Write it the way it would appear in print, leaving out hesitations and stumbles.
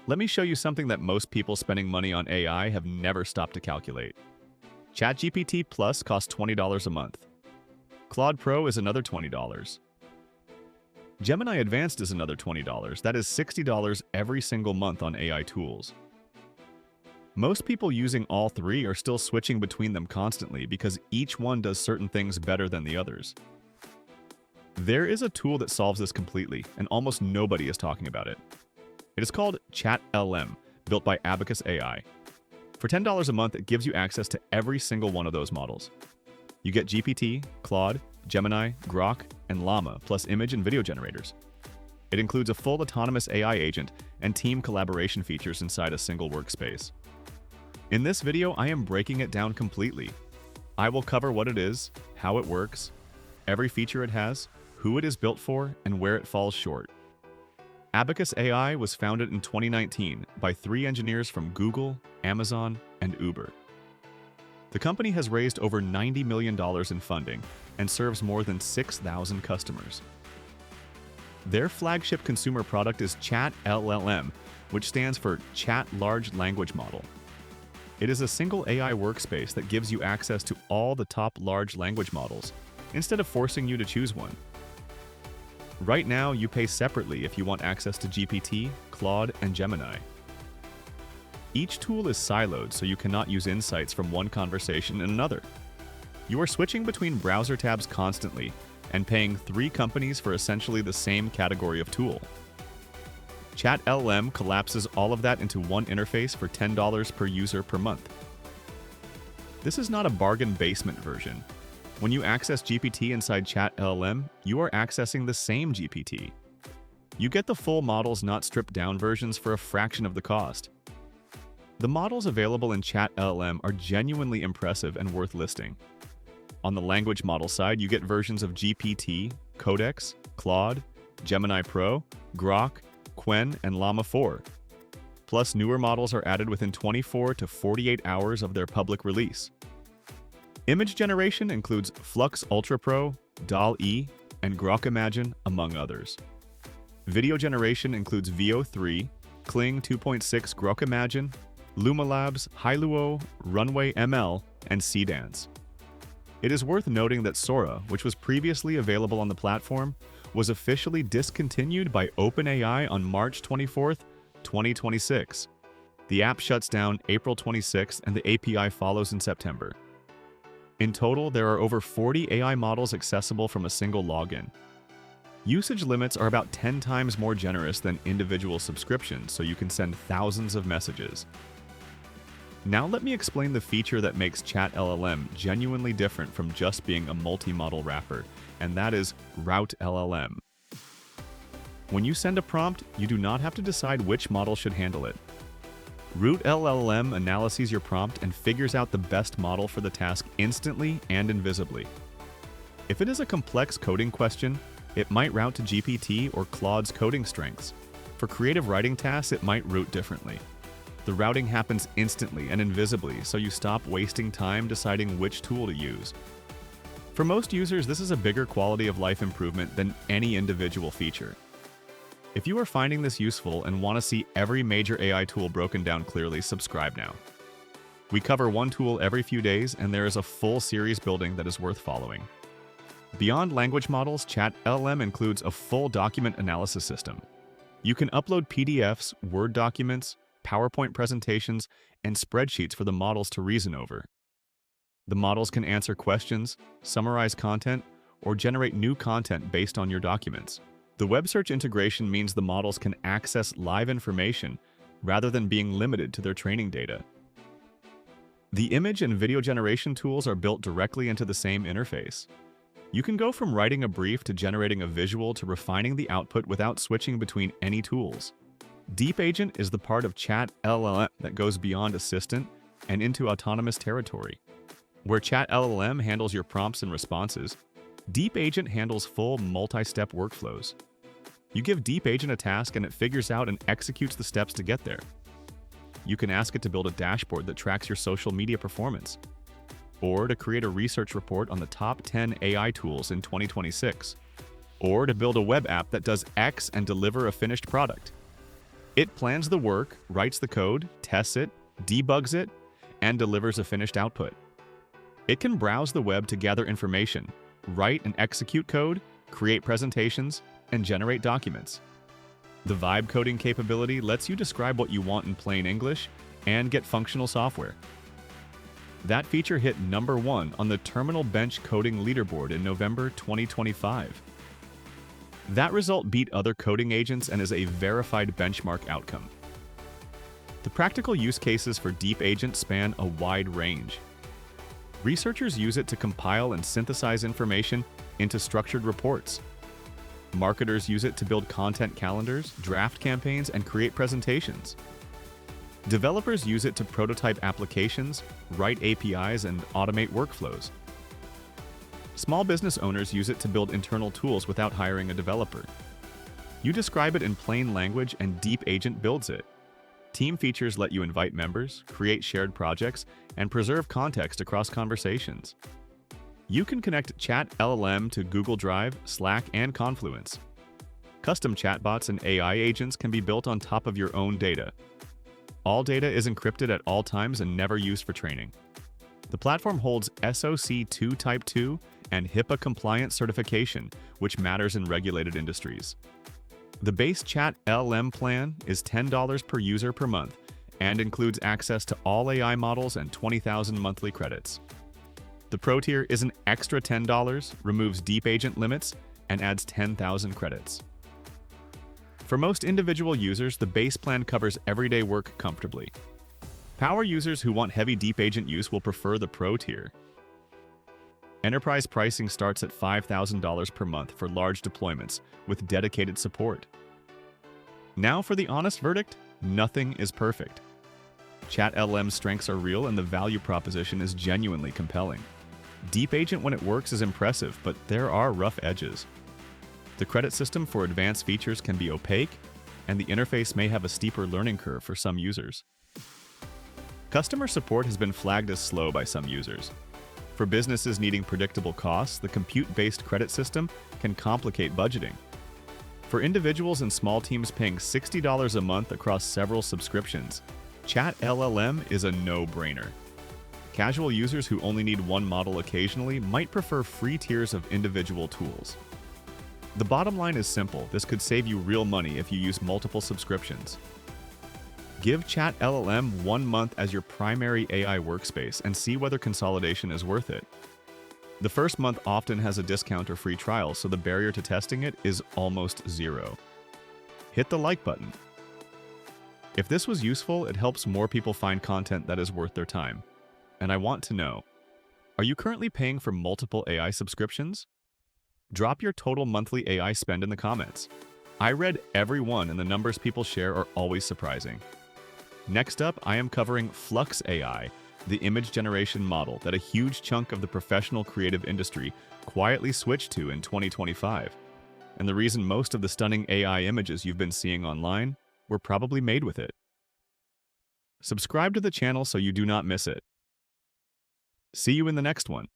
Let me show you something that most people spending money on AI have never stopped to calculate. ChatGPT Plus costs $20 a month. Claude Pro is another $20. Gemini Advanced is another $20. That is $60 every single month on AI tools. Most people using all three are still switching between them constantly because each one does certain things better than the others. There is a tool that solves this completely, and almost nobody is talking about it. It is called ChatLLM, built by Abacus AI. For $10 a month, it gives you access to every single one of those models. You get GPT, Claude, Gemini, Grok, and Llama, plus image and video generators. It includes a full autonomous AI agent and team collaboration features inside a single workspace. In this video, I am breaking it down completely. I will cover what it is, how it works, every feature it has, who it is built for, and where it falls short. Abacus AI was founded in 2019 by 3 engineers from Google, Amazon, and Uber. The company has raised over $90 million in funding and serves more than 6,000 customers. Their flagship consumer product is ChatLLM, which stands for Chat Large Language Model. It is a single AI workspace that gives you access to all the top large language models, instead of forcing you to choose one. Right now, you pay separately if you want access to GPT, Claude, and Gemini. Each tool is siloed, so you cannot use insights from one conversation in another. You are switching between browser tabs constantly and paying 3 companies for essentially the same category of tool. ChatLLM collapses all of that into one interface for $10 per user per month. This is not a bargain basement version. When you access GPT inside ChatLLM, you are accessing the same GPT. You get the full models, not stripped down versions, for a fraction of the cost. The models available in ChatLLM are genuinely impressive and worth listing. On the language model side, you get versions of GPT, Codex, Claude, Gemini Pro, Grok, Qwen, and Llama 4. Plus, newer models are added within 24 to 48 hours of their public release. Image generation includes Flux Ultra Pro, DALL-E, and Grok Imagine, among others. Video generation includes VO3, Kling 2.6 Grok Imagine, Lumalabs, Hailuo, RunwayML, and Seadance. It is worth noting that Sora, which was previously available on the platform, was officially discontinued by OpenAI on March 24, 2026. The app shuts down April 26th, and the API follows in September. In total, there are over 40 AI models accessible from a single login. Usage limits are about 10 times more generous than individual subscriptions, so you can send thousands of messages. Now let me explain the feature that makes ChatLLM genuinely different from just being a multi-model wrapper, and that is RouteLLM. When you send a prompt, you do not have to decide which model should handle it. RouteLLM analyzes your prompt and figures out the best model for the task instantly and invisibly. If it is a complex coding question, it might route to GPT or Claude's coding strengths. For creative writing tasks, it might route differently. The routing happens instantly and invisibly, so you stop wasting time deciding which tool to use. For most users, this is a bigger quality of life improvement than any individual feature. If you are finding this useful and want to see every major AI tool broken down clearly, subscribe now. We cover one tool every few days, and there is a full series building that is worth following. Beyond language models, ChatLLM includes a full document analysis system. You can upload PDFs, Word documents, PowerPoint presentations, and spreadsheets for the models to reason over. The models can answer questions, summarize content, or generate new content based on your documents. The web search integration means the models can access live information rather than being limited to their training data. The image and video generation tools are built directly into the same interface. You can go from writing a brief to generating a visual to refining the output without switching between any tools. Deep Agent is the part of ChatLLM that goes beyond assistant and into autonomous territory. Where ChatLLM handles your prompts and responses, Deep Agent handles full multi-step workflows. You give Deep Agent a task and it figures out and executes the steps to get there. You can ask it to build a dashboard that tracks your social media performance, or to create a research report on the top 10 AI tools in 2026, or to build a web app that does X and deliver a finished product. It plans the work, writes the code, tests it, debugs it, and delivers a finished output. It can browse the web to gather information, write and execute code, create presentations, and generate documents. The vibe coding capability lets you describe what you want in plain English and get functional software. That feature hit #1 on the Terminal Bench Coding Leaderboard in November 2025. That result beat other coding agents and is a verified benchmark outcome. The practical use cases for Deep Agent span a wide range. Researchers use it to compile and synthesize information into structured reports. Marketers use it to build content calendars, draft campaigns, and create presentations. Developers use it to prototype applications, write APIs, and automate workflows. Small business owners use it to build internal tools without hiring a developer. You describe it in plain language and Deep Agent builds it. Team features let you invite members, create shared projects, and preserve context across conversations. You can connect ChatLLM to Google Drive, Slack, and Confluence. Custom chatbots and AI agents can be built on top of your own data. All data is encrypted at all times and never used for training. The platform holds SOC 2 Type 2 and HIPAA-compliant certification, which matters in regulated industries. The base ChatLLM plan is $10 per user per month and includes access to all AI models and 20,000 monthly credits. The Pro tier is an extra $10, removes Deep Agent limits, and adds 10,000 credits. For most individual users, the base plan covers everyday work comfortably. Power users who want heavy Deep Agent use will prefer the Pro tier. Enterprise pricing starts at $5,000 per month for large deployments with dedicated support. Now for the honest verdict, nothing is perfect. ChatLLM's strengths are real and the value proposition is genuinely compelling. Deep Agent when it works is impressive, but there are rough edges. The credit system for advanced features can be opaque, and the interface may have a steeper learning curve for some users. Customer support has been flagged as slow by some users. For businesses needing predictable costs, the compute-based credit system can complicate budgeting. For individuals and small teams paying $60 a month across several subscriptions, ChatLLM is a no-brainer. Casual users who only need one model occasionally might prefer free tiers of individual tools. The bottom line is simple. This could save you real money if you use multiple subscriptions. Give ChatLLM 1 month as your primary AI workspace and see whether consolidation is worth it. The first month often has a discount or free trial, so the barrier to testing it is almost zero. Hit the like button. If this was useful, it helps more people find content that is worth their time. And I want to know, are you currently paying for multiple AI subscriptions? Drop your total monthly AI spend in the comments. I read every one and the numbers people share are always surprising. Next up, I am covering Flux AI, the image generation model that a huge chunk of the professional creative industry quietly switched to in 2025. And the reason most of the stunning AI images you've been seeing online were probably made with it. Subscribe to the channel so you do not miss it. See you in the next one.